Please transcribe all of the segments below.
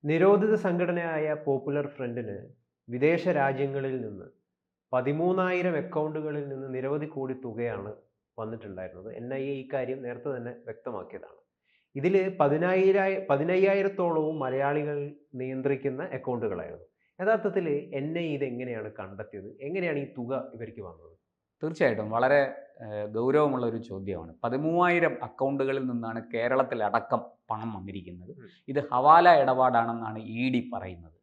നിരോധിത സംഘടനയായ പോപ്പുലർ ഫ്രണ്ടിന് വിദേശ രാജ്യങ്ങളിൽ നിന്ന് 13,000 അക്കൗണ്ടുകളിൽ നിന്ന് നിരവധി കോടി തുകയാണ് വന്നിട്ടുണ്ടായിരുന്നത്. NIA ഇക്കാര്യം നേരത്തെ തന്നെ വ്യക്തമാക്കിയതാണ്. ഇതിൽ 15,000-ത്തോളവും മലയാളികൾ നിയന്ത്രിക്കുന്ന അക്കൗണ്ടുകളായിരുന്നു. യഥാർത്ഥത്തിൽ NIA ഇതെങ്ങനെയാണ് കണ്ടെത്തിയത്? എങ്ങനെയാണ് ഈ തുക ഇവർക്ക് വന്നത്? തീർച്ചയായിട്ടും വളരെ ഗൗരവമുള്ള ഒരു ചോദ്യമാണ്. 13,000 അക്കൗണ്ടുകളിൽ നിന്നാണ് കേരളത്തിലടക്കം പണം വന്നിരിക്കുന്നത്. ഇത് ഹവാല ഇടപാടാണെന്നാണ് ED പറയുന്നത്.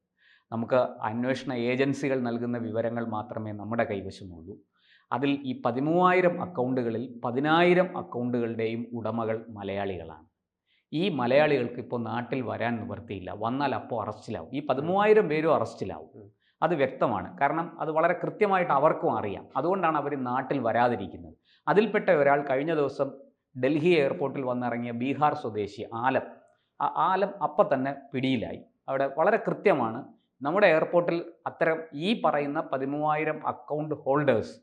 നമുക്ക് അന്വേഷണ ഏജൻസികൾ നൽകുന്ന വിവരങ്ങൾ മാത്രമേ നമ്മുടെ കൈവശമുള്ളൂ. അതിൽ ഈ 13,000 അക്കൗണ്ടുകളിൽ 10,000 അക്കൗണ്ടുകളുടെയും ഉടമകൾ മലയാളികളാണ്. ഈ മലയാളികൾക്ക് ഇപ്പോൾ നാട്ടിൽ വരാൻ നിവൃത്തിയില്ല. വന്നാൽ അപ്പോൾ അറസ്റ്റിലാവും. ഈ 13,000 പേരും അറസ്റ്റിലാവും. അത് വ്യക്തമാണ്. കാരണം അത് വളരെ കൃത്യമായിട്ട് അവർക്കും അറിയാം. അതുകൊണ്ടാണ് അവർ നാട്ടിൽ വരാതിരിക്കുന്നത്. അതിൽപ്പെട്ട ഒരാൾ കഴിഞ്ഞ ദിവസം ഡൽഹി എയർപോർട്ടിൽ വന്നിറങ്ങിയ ബീഹാർ സ്വദേശി ആലം. ആലം അപ്പം തന്നെ പിടിയിലായി. അവിടെ വളരെ കൃത്യമാണ്. നമ്മുടെ എയർപോർട്ടിൽ അത്തരം ഈ പറയുന്ന 13,000 അക്കൗണ്ട് ഹോൾഡേഴ്സ്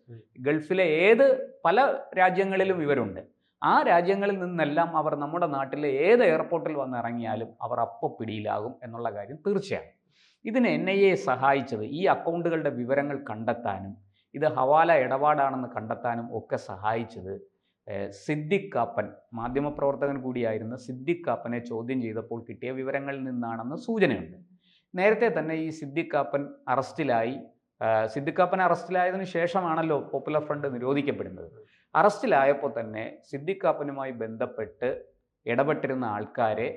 ഗൾഫിലെ പല രാജ്യങ്ങളിലും ഇവരുണ്ട്. ആ രാജ്യങ്ങളിൽ നിന്നെല്ലാം അവർ നമ്മുടെ നാട്ടിലെ ഏത് എയർപോർട്ടിൽ വന്നിറങ്ങിയാലും അവർ അപ്പോൾ പിടിയിലാകും എന്നുള്ള കാര്യം തീർച്ചയാണ്. ഇതിന് NIA സഹായിച്ചത് ഈ അക്കൗണ്ടുകളുടെ വിവരങ്ങൾ കണ്ടെത്താനും ഇത് ഹവാല ഇടപാടാണെന്ന് കണ്ടെത്താനും ഒക്കെ സഹായിച്ചത് സിദ്ദിഖ് കാപ്പൻ, മാധ്യമപ്രവർത്തകൻ കൂടിയായിരുന്ന സിദ്ദിഖ് കാപ്പനെ ചോദ്യം ചെയ്തപ്പോൾ കിട്ടിയ വിവരങ്ങളിൽ നിന്നാണെന്ന് സൂചനയുണ്ട്. നേരത്തെ തന്നെ ഈ സിദ്ദിഖ് കാപ്പൻ അറസ്റ്റിലായി. സിദ്ദിഖ് കാപ്പൻ അറസ്റ്റിലായതിനു ശേഷമാണല്ലോ പോപ്പുലർ ഫ്രണ്ട് നിരോധിക്കപ്പെടുന്നത്. അറസ്റ്റിലായപ്പോൾ തന്നെ സിദ്ദിഖ് കാപ്പനുമായി ബന്ധപ്പെട്ട് ഇടപെട്ടിരുന്ന ആൾക്കാരെ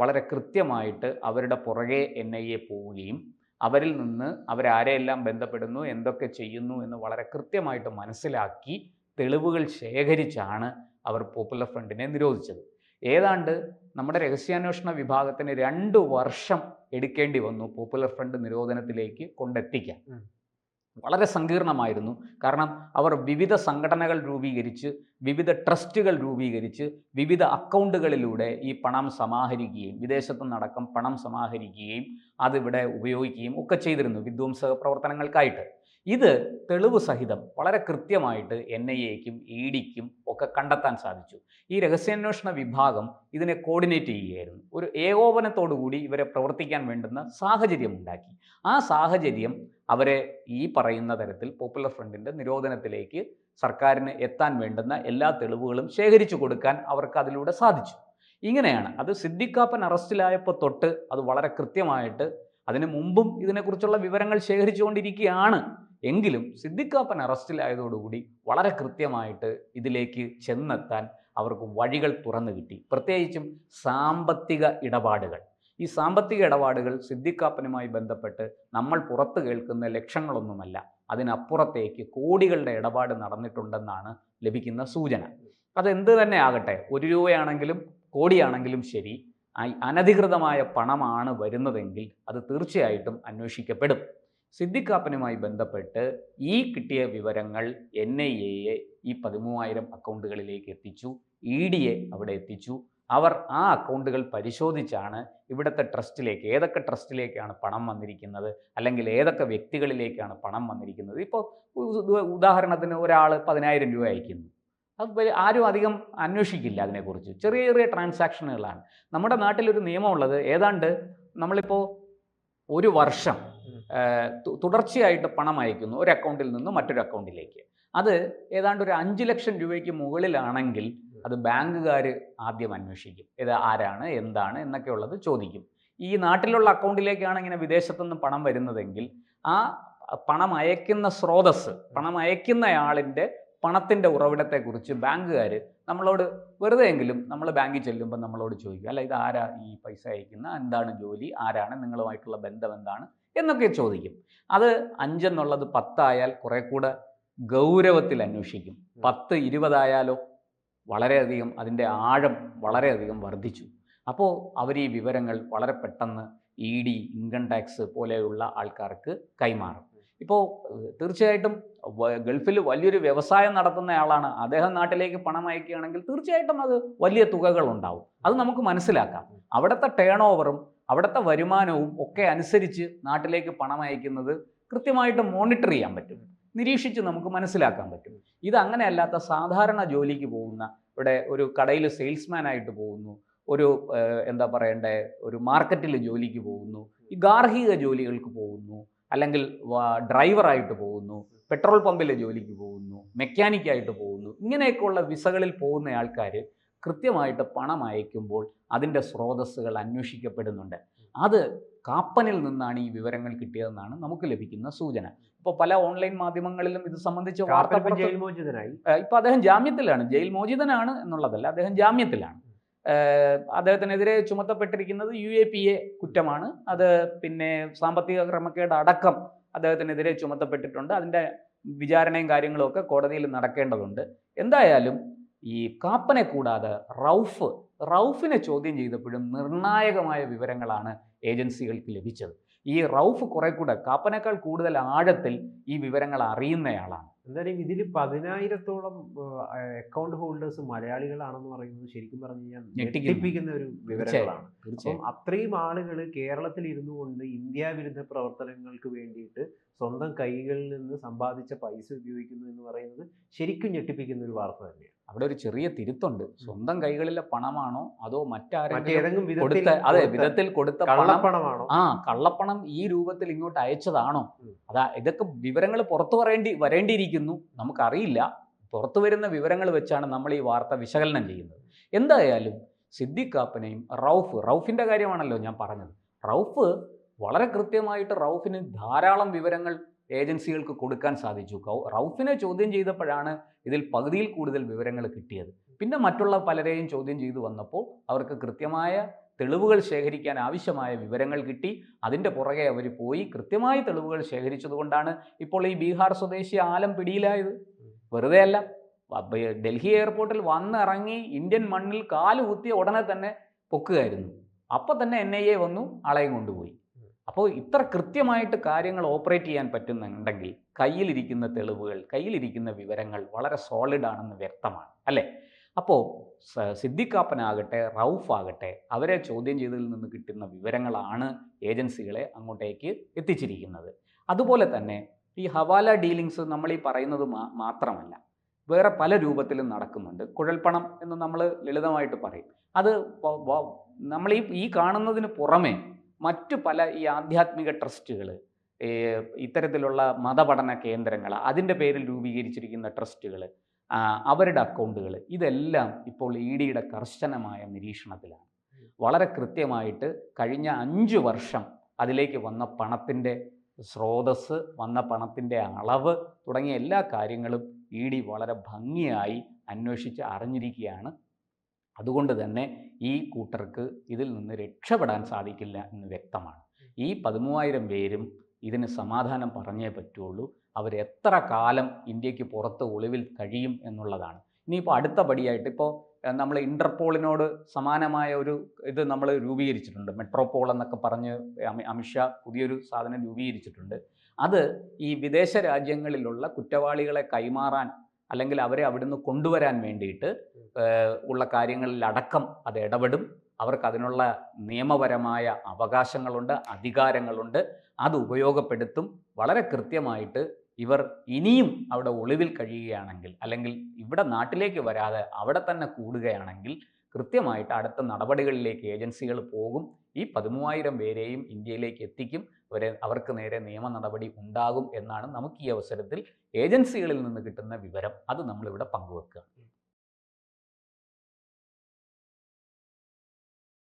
വളരെ കൃത്യമായിട്ട് അവരുടെ പുറകെ NIA പോവുകയും അവരിൽ നിന്ന് അവരാരെയെല്ലാം ബന്ധപ്പെടുന്നു, എന്തൊക്കെ ചെയ്യുന്നു എന്ന് വളരെ കൃത്യമായിട്ട് മനസ്സിലാക്കി തെളിവുകൾ ശേഖരിച്ചാണ് അവർ പോപ്പുലർ ഫ്രണ്ടിനെ നിരോധിച്ചത്. ഏതാണ്ട് നമ്മുടെ രഹസ്യാന്വേഷണ വിഭാഗത്തിന് 2 വർഷം എടുക്കേണ്ടി വന്നു പോപ്പുലർ ഫ്രണ്ട് നിരോധനത്തിലേക്ക് കൊണ്ടെത്തിക്കാൻ. വളരെ സങ്കീർണമായിരുന്നു. കാരണം അവർ വിവിധ സംഘടനകൾ രൂപീകരിച്ച്, വിവിധ ട്രസ്റ്റുകൾ രൂപീകരിച്ച്, വിവിധ അക്കൗണ്ടുകളിലൂടെ ഈ പണം സമാഹരിക്കുകയും വിദേശത്തുനിന്നടക്കം പണം സമാഹരിക്കുകയും അതിവിടെ ഉപയോഗിക്കുകയും ഒക്കെ ചെയ്തിരുന്നു വിധ്വംസക പ്രവർത്തനങ്ങൾക്കായിട്ട്. ഇത് തെളിവ് സഹിതം വളരെ കൃത്യമായിട്ട് NIAക്കും EDക്കും ഒക്കെ കണ്ടെത്താൻ സാധിച്ചു. ഈ രഹസ്യാന്വേഷണ വിഭാഗം ഇതിനെ കോർഡിനേറ്റ് ചെയ്യുകയായിരുന്നു. ഒരു ഏകോപനത്തോടുകൂടി ഇവരെ പ്രവർത്തിക്കാൻ വേണ്ടുന്ന സാഹചര്യം ഉണ്ടാക്കി. ആ സാഹചര്യം അവരെ ഈ പറയുന്ന തരത്തിൽ പോപ്പുലർ ഫ്രണ്ടിൻ്റെ നിരോധനത്തിലേക്ക് സർക്കാരിന് എത്താൻ വേണ്ടുന്ന എല്ലാ തെളിവുകളും ശേഖരിച്ചു കൊടുക്കാൻ അവർക്ക് അതിലൂടെ സാധിച്ചു. ഇങ്ങനെയാണ് അത് സിദ്ദിഖ് കാപ്പൻ അറസ്റ്റിലായപ്പോൾ തൊട്ട് അത് വളരെ കൃത്യമായിട്ട്, അതിനു മുമ്പും ഇതിനെക്കുറിച്ചുള്ള വിവരങ്ങൾ ശേഖരിച്ചുകൊണ്ടിരിക്കുകയാണ്. എങ്കിലും സിദ്ദിഖ് കാപ്പൻ അറസ്റ്റിലായതോടുകൂടി വളരെ കൃത്യമായിട്ട് ഇതിലേക്ക് ചെന്നെത്താൻ അവർക്ക് വഴികൾ തുറന്നു കിട്ടി. പ്രത്യേകിച്ചും സാമ്പത്തിക ഇടപാടുകൾ. ഈ സാമ്പത്തിക ഇടപാടുകൾ സിദ്ദിഖ് കാപ്പനുമായി ബന്ധപ്പെട്ട് നമ്മൾ പുറത്ത് കേൾക്കുന്ന ലക്ഷങ്ങളൊന്നുമല്ല, അതിനപ്പുറത്തേക്ക് കോടികളുടെ ഇടപാട് നടന്നിട്ടുണ്ടെന്നാണ് ലഭിക്കുന്ന സൂചന. അതെന്ത് തന്നെ ആകട്ടെ, 1 രൂപയാണെങ്കിലും കോടിയാണെങ്കിലും ശരി, അനധികൃതമായ പണമാണ് വരുന്നതെങ്കിൽ അത് തീർച്ചയായിട്ടും അന്വേഷിക്കപ്പെടും. സിദ്ദിഖ് കാപ്പനുമായി ബന്ധപ്പെട്ട് ഈ കിട്ടിയ വിവരങ്ങൾ NIAയെ ഈ 13,000 അക്കൗണ്ടുകളിലേക്ക് എത്തിച്ചു. EDയെ അവിടെ എത്തിച്ചു. അവർ ആ അക്കൗണ്ടുകൾ പരിശോധിച്ചാണ് ഇവിടുത്തെ ട്രസ്റ്റിലേക്ക്, ഏതൊക്കെ ട്രസ്റ്റിലേക്കാണ് പണം വന്നിരിക്കുന്നത്, അല്ലെങ്കിൽ ഏതൊക്കെ വ്യക്തികളിലേക്കാണ് പണം വന്നിരിക്കുന്നത്. ഇപ്പോൾ ഉദാഹരണത്തിന് ഒരാൾ 10,000 രൂപ അയക്കുന്നു. അത് ആരും അധികം അന്വേഷിക്കില്ല അതിനെക്കുറിച്ച്. ചെറിയ ചെറിയ ട്രാൻസാക്ഷനുകളാണ്. നമ്മുടെ നാട്ടിലൊരു നിയമമുള്ളത്, ഏതാണ്ട് നമ്മളിപ്പോൾ 1 വർഷം തുടർച്ചയായിട്ട് പണം അയക്കുന്നു ഒരു അക്കൗണ്ടിൽ നിന്ന് മറ്റൊരു അക്കൗണ്ടിലേക്ക്. അത് ഏതാണ്ട് ഒരു 5 ലക്ഷം രൂപയ്ക്ക് മുകളിലാണെങ്കിൽ അത് ബാങ്കുകാർ ആദ്യം അന്വേഷിക്കും. ഇത് ആരാണ്, എന്താണ് എന്നൊക്കെ ഉള്ളത് ചോദിക്കും. ഈ നാട്ടിലുള്ള അക്കൗണ്ടിലേക്കാണ് ഇങ്ങനെ വിദേശത്തുനിന്ന് പണം വരുന്നതെങ്കിൽ ആ പണം അയക്കുന്ന സ്രോതസ്സ്, പണം അയക്കുന്നയാളിൻ്റെ പണത്തിൻ്റെ ഉറവിടത്തെക്കുറിച്ച് ബാങ്കുകാർ നമ്മളോട് വെറുതെയെങ്കിലും, നമ്മൾ ബാങ്കിൽ ചെല്ലുമ്പോൾ നമ്മളോട് ചോദിക്കും, അല്ല ഇത് ആരാ ഈ പൈസ അയക്കുന്ന, എന്താണ് ജോലി, ആരാണ്, നിങ്ങളുമായിട്ടുള്ള ബന്ധം എന്താണ് എന്നൊക്കെ ചോദിക്കും. അത് 5 എന്നുള്ളത് 10 ആയാൽ കുറെ കൂടെ ഗൗരവത്തിൽ അന്വേഷിക്കും. 10, 20 ആയാലോ വളരെയധികം അതിൻ്റെ ആഴം വളരെയധികം വർദ്ധിച്ചു. അപ്പോൾ അവർ ഈ വിവരങ്ങൾ വളരെ പെട്ടെന്ന് ED, ഇൻകം ടാക്സ് പോലെയുള്ള ആൾക്കാർക്ക് കൈമാറും. ഇപ്പോൾ തീർച്ചയായിട്ടും ഗൾഫിൽ വലിയൊരു വ്യവസായം നടത്തുന്നയാളാണ്, അദ്ദേഹം നാട്ടിലേക്ക് പണം അയക്കുകയാണെങ്കിൽ തീർച്ചയായിട്ടും അത് വലിയ തുകകളുണ്ടാവും. അത് നമുക്ക് മനസ്സിലാക്കാം. അവിടുത്തെ ടേൺ ഓവറും അവിടുത്തെ വരുമാനവും ഒക്കെ അനുസരിച്ച് നാട്ടിലേക്ക് പണം അയക്കുന്നത് കൃത്യമായിട്ട് മോണിറ്റർ ചെയ്യാൻ പറ്റും, നിരീക്ഷിച്ച് നമുക്ക് മനസ്സിലാക്കാൻ പറ്റും. ഇത് അങ്ങനെയല്ലാത്ത സാധാരണ ജോലിക്ക് പോകുന്ന, ഇവിടെ ഒരു കടയിൽ സെയിൽസ്മാൻ ആയിട്ട് പോകുന്നു, ഒരു എന്താ പറയണ്ടേ, ഒരു മാർക്കറ്റിൽ ജോലിക്ക് പോകുന്നു, ഈ ഗാർഹിക ജോലികൾക്ക് പോകുന്നു, അല്ലെങ്കിൽ ഡ്രൈവറായിട്ട് പോകുന്നു, പെട്രോൾ പമ്പിൽ ജോലിക്ക് പോകുന്നു, മെക്കാനിക്കായിട്ട് പോകുന്നു, ഇങ്ങനെയൊക്കെയുള്ള വിസകളിൽ പോകുന്ന ആൾക്കാർ കൃത്യമായിട്ട് പണം അയക്കുമ്പോൾ അതിൻ്റെ സ്രോതസ്സുകൾ അന്വേഷിക്കപ്പെടുന്നുണ്ട്. അത് കാപ്പനിൽ നിന്നാണ് ഈ വിവരങ്ങൾ കിട്ടിയതെന്നാണ് നമുക്ക് ലഭിക്കുന്ന സൂചന. ഇപ്പോൾ പല ഓൺലൈൻ മാധ്യമങ്ങളിലും ഇത് സംബന്ധിച്ച് വാർത്ത ജയിൽ മോചിതനായി. ഇപ്പോൾ അദ്ദേഹം ജാമ്യത്തിലാണ്, ജയിൽ മോചിതനാണ് എന്നുള്ളതല്ല, അദ്ദേഹം ജാമ്യത്തിലാണ്. അദ്ദേഹത്തിനെതിരെ ചുമത്തപ്പെട്ടിരിക്കുന്നത് UAPA കുറ്റമാണ്. അത് പിന്നെ സാമ്പത്തിക ക്രമക്കേട് അടക്കം അദ്ദേഹത്തിനെതിരെ ചുമത്തപ്പെട്ടിട്ടുണ്ട്. അതിൻ്റെ വിചാരണയും കാര്യങ്ങളും ഒക്കെ കോടതിയിൽ നടക്കേണ്ടതുണ്ട്. എന്തായാലും ഈ കാപ്പനെ കൂടാതെ റൌഫിനെ ചോദ്യം ചെയ്തപ്പോഴും നിർണായകമായ വിവരങ്ങളാണ് ഏജൻസികൾക്ക് ലഭിച്ചത്. ഈ റൌഫ് കുറെ കൂടെ കാപ്പനേക്കാൾ കൂടുതൽ ആഴത്തിൽ ഈ വിവരങ്ങൾ അറിയുന്നയാളാണ്. എന്തായാലും ഇതിൽ 10,000-ഓളം അക്കൗണ്ട് ഹോൾഡേഴ്സ് മലയാളികളാണെന്ന് പറയുന്നത് ശരിക്കും പറഞ്ഞു കഴിഞ്ഞാൽ ഞെട്ടിപ്പിക്കുന്ന ഒരു വിവരങ്ങളാണ്. അപ്പം അത്രയും ആളുകൾ കേരളത്തിൽ ഇരുന്നു കൊണ്ട് ഇന്ത്യ വിരുദ്ധ പ്രവർത്തനങ്ങൾക്ക് വേണ്ടിയിട്ട് സ്വന്തം കൈകളിൽ നിന്ന് സമ്പാദിച്ച പൈസ ഉപയോഗിക്കുന്നു എന്ന് പറയുന്നത് ശരിക്കും ഞെട്ടിപ്പിക്കുന്ന ഒരു വാർത്ത തന്നെയാണ്. അവിടെ ഒരു ചെറിയ തിരുത്തുണ്ട്. സ്വന്തം കൈകളിലെ പണമാണോ അതോ മറ്റേതെങ്കിലും വിധത്തിൽ കൊടുത്ത കള്ളപ്പണമാണോ? കള്ളപ്പണം ഈ രൂപത്തിൽ ഇങ്ങോട്ട് അയച്ചതാണോ? ഇതൊക്കെ വിവരങ്ങൾ പുറത്തു വരേണ്ടിയിരിക്കുന്നു. നമുക്കറിയില്ല. പുറത്തു വരുന്ന വിവരങ്ങൾ വെച്ചാണ് നമ്മൾ ഈ വാർത്ത വിശകലനം ചെയ്യുന്നത്. എന്തായാലും സിദ്ദിഖ് കാപ്പനെയും റൌഫിൻ്റെ കാര്യമാണല്ലോ ഞാൻ പറഞ്ഞത്. റൌഫ് വളരെ കൃത്യമായിട്ട് റൌഫിന് ധാരാളം വിവരങ്ങൾ ഏജൻസികൾക്ക് കൊടുക്കാൻ സാധിച്ചു. റൌഫിനെ ചോദ്യം ചെയ്തപ്പോഴാണ് ഇതിൽ പകുതിയിൽ കൂടുതൽ വിവരങ്ങൾ കിട്ടിയത്. പിന്നെ മറ്റുള്ള പലരെയും ചോദ്യം ചെയ്തു വന്നപ്പോൾ അവർക്ക് കൃത്യമായ തെളിവുകൾ ശേഖരിക്കാൻ ആവശ്യമായ വിവരങ്ങൾ കിട്ടി. അതിൻ്റെ പുറകെ അവർ പോയി കൃത്യമായ തെളിവുകൾ ശേഖരിച്ചതുകൊണ്ടാണ് ഇപ്പോൾ ഈ ബീഹാർ സ്വദേശി ആലം പിടിയിലായത്. വെറുതെ അല്ല. ഡൽഹി എയർപോർട്ടിൽ വന്നിറങ്ങി ഇന്ത്യൻ മണ്ണിൽ കാല് കുത്തിയ ഉടനെ തന്നെ പൊക്കുകയായിരുന്നു. അപ്പം തന്നെ NIA വന്നു ആളെയും കൊണ്ടുപോയി. അപ്പോൾ ഇത്ര കൃത്യമായിട്ട് കാര്യങ്ങൾ ഓപ്പറേറ്റ് ചെയ്യാൻ പറ്റുന്നുണ്ടെങ്കിൽ കയ്യിലിരിക്കുന്ന തെളിവുകൾ, കയ്യിലിരിക്കുന്ന വിവരങ്ങൾ വളരെ സോളിഡ് ആണെന്ന് വ്യക്തമാണ്, അല്ലേ? അപ്പോൾ സിദ്ദിഖ് കാപ്പനാകട്ടെ റൌഫാകട്ടെ അവരെ ചോദ്യം ചെയ്തതിൽ നിന്ന് കിട്ടുന്ന വിവരങ്ങളാണ് ഏജൻസികളെ അങ്ങോട്ടേക്ക് എത്തിച്ചിരിക്കുന്നത്. അതുപോലെ തന്നെ ഈ ഹവാല ഡീലിങ്സ് നമ്മൾ ഈ പറയുന്നത് മാത്രമല്ല, വേറെ പല രൂപത്തിലും നടക്കുന്നുണ്ട്. കുഴൽപ്പണം എന്ന് നമ്മൾ ലളിതമായിട്ട് പറയും. അത് നമ്മൾ ഈ കാണുന്നതിന് പുറമെ മറ്റു പല ഈ ആധ്യാത്മിക ട്രസ്റ്റുകൾ, ഇത്തരത്തിലുള്ള മതപഠന കേന്ദ്രങ്ങൾ, അതിൻ്റെ പേരിൽ രൂപീകരിച്ചിരിക്കുന്ന ട്രസ്റ്റുകൾ, അവരുടെ അക്കൗണ്ടുകൾ, ഇതെല്ലാം ഇപ്പോൾ EDയുടെ കർശനമായ നിരീക്ഷണത്തിലാണ്. വളരെ കൃത്യമായിട്ട് കഴിഞ്ഞ 5 വർഷം അതിലേക്ക് വന്ന പണത്തിൻ്റെ സ്രോതസ്സ്, വന്ന പണത്തിൻ്റെ അളവ് തുടങ്ങിയ എല്ലാ കാര്യങ്ങളും ED വളരെ ഭംഗിയായി അന്വേഷിച്ച് അറിഞ്ഞിരിക്കുകയാണ്. അതുകൊണ്ട് തന്നെ ഈ കൂട്ടർക്ക് ഇതിൽ നിന്ന് രക്ഷപ്പെടാൻ സാധിക്കില്ല എന്ന് വ്യക്തമാണ്. ഈ 13,000 പേരും ഇതിന് സമാധാനം പറഞ്ഞേ പറ്റുള്ളൂ. അവരെത്ര കാലം ഇന്ത്യക്ക് പുറത്ത് ഒളിവിൽ കഴിയും എന്നുള്ളതാണ്. ഇനിയിപ്പോൾ അടുത്ത പടിയായിട്ട് ഇപ്പോൾ നമ്മൾ ഇൻ്റർപോളിനോട് സമാനമായ ഒരു ഇത് നമ്മൾ രൂപീകരിച്ചിട്ടുണ്ട്. മെട്രോപോൾ എന്നൊക്കെ പറഞ്ഞ് അമിത്ഷാ പുതിയൊരു സാധനം രൂപീകരിച്ചിട്ടുണ്ട്. അത് ഈ വിദേശ രാജ്യങ്ങളിലുള്ള കുറ്റവാളികളെ കൈമാറാൻ അല്ലെങ്കിൽ അവരെ അവിടുന്ന് കൊണ്ടുവരാൻ വേണ്ടിയിട്ട് ഉള്ള കാര്യങ്ങളിലടക്കം അത് ഇടപെടും. അവർക്ക് അതിനുള്ള നിയമപരമായ അവകാശങ്ങളുണ്ട്, അധികാരങ്ങളുണ്ട്. അത് ഉപയോഗപ്പെടുത്തും. വളരെ കൃത്യമായിട്ട് ഇവർ ഇനിയും അവിടെ ഒളിവിൽ കഴിയുകയാണെങ്കിൽ, അല്ലെങ്കിൽ ഇവിടെ നാട്ടിലേക്ക് വരാതെ അവിടെ തന്നെ കൂടുകയാണെങ്കിൽ കൃത്യമായിട്ട് അടുത്ത നടപടികളിലേക്ക് ഏജൻസികൾ പോകും. ഈ 13,000 പേരെയും ഇന്ത്യയിലേക്ക് എത്തിക്കും. അവർക്ക് നേരെ നിയമ നടപടി ഉണ്ടാകും എന്നാണ് നമുക്ക് ഈ അവസരത്തിൽ ഏജൻസികളിൽ നിന്ന് കിട്ടുന്ന വിവരം. അത് നമ്മളിവിടെ പങ്കുവെക്കുക.